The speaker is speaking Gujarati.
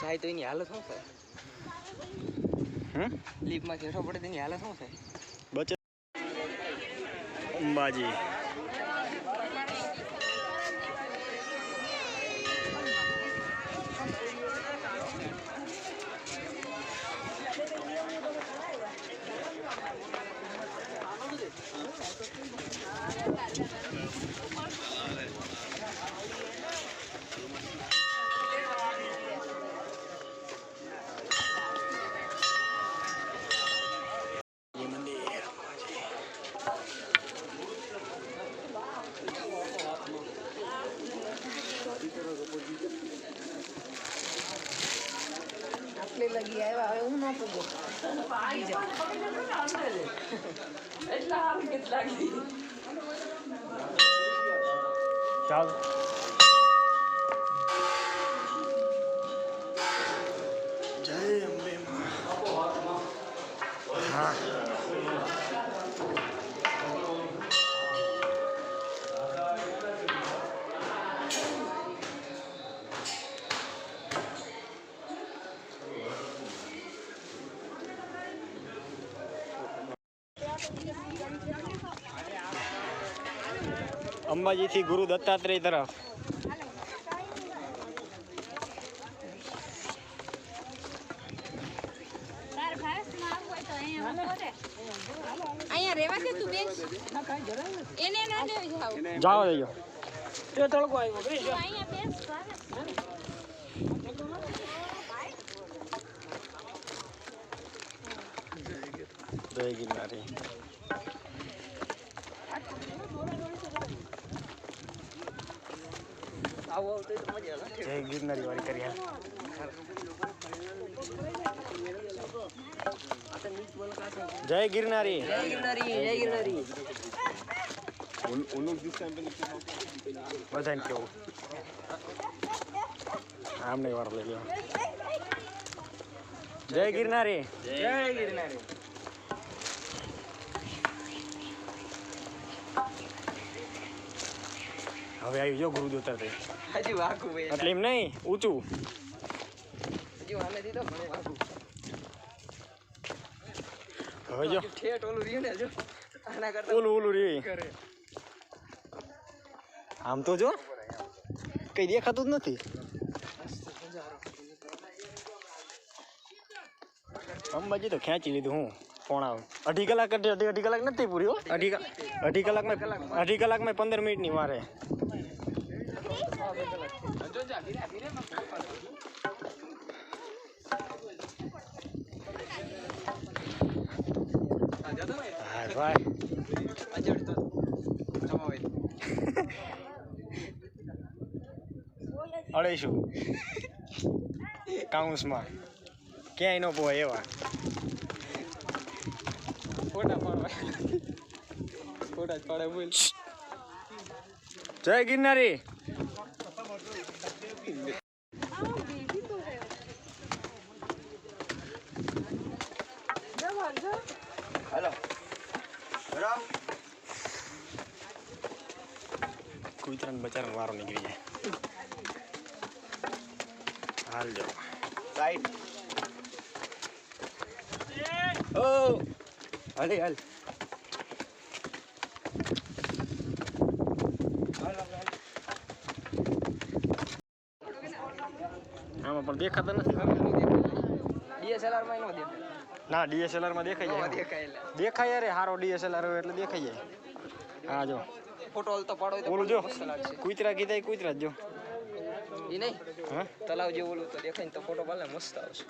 જાય તો એની હાલત શું થાય? લીપમાં હેઠો પડે તેની હાલત શું થાય? બચે અંબાજી લગી આવ્યા હવે હું ન પૂગો ચાલ જય અંબે હા અંબાજી થી ગુરુ દત્તાત્રેય તરફ અહીંયા રેવા દે તું બેન એને ના લેવી જાઓ જજો તે તળકો આવ્યો બેસ અહીંયા બેસ જય ગિરનારી આવો તો મજા આવે. જય ગિરનારી વાળી કરી જય ગિરનારી જય ગિરનારી જય ગિરનારી. બધાને કેવું આમને વાર લઈ લો જય ગિરનારી જય ગિરનારી. હવે આવી જો ગુરુ દત્તાત્રેય હજી વાગું ભાઈ એટલે એમ નહીં ઊંચું હજી વાને દીધો ઘણું વાગું. હવે જો ઠેઠ ઓલું રહ્યું ને જો આના કરતા ઓલું રે કરે. આમ તો જો કઈ દેખાતું જ નથી અંબાજી તો ખેંચી લીધું હું પોણા અઢી કલાક અઢી કલાક નથી પૂરી હો અઢી કલાકમાં 15 મિનિટની વારે હા ભાઈ અઢીસો કાઉન્સમાં ક્યાંય ન પોવાય એવા ફોટા પાડવા ફોટા જ પાડે બોલ. જય ગિરનારી હાલો બરાબર. કુતરાને બચારાનો વારો નીકળી જાય હાલ જો સાઈડ ઓ હાલે હાલ આમાં પણ દેખાતા નથી DSLR માં નો દેખાય. ના DSLR માં દેખાઈ નો જાય દેખાય એટલે દેખાય યાર હારો DSLR હોય એટલે દેખાઈ જાય હા જો ફોટો હલતો પાડો તો ઓલું જો મસ્ત લાગશે. કુતરા કીધા કુતરા જ જો ઈ નહીં હા તલાવ જેવું ઓલું તો દેખાય ને તો ફોટો પાડે મસ્ત આવશે.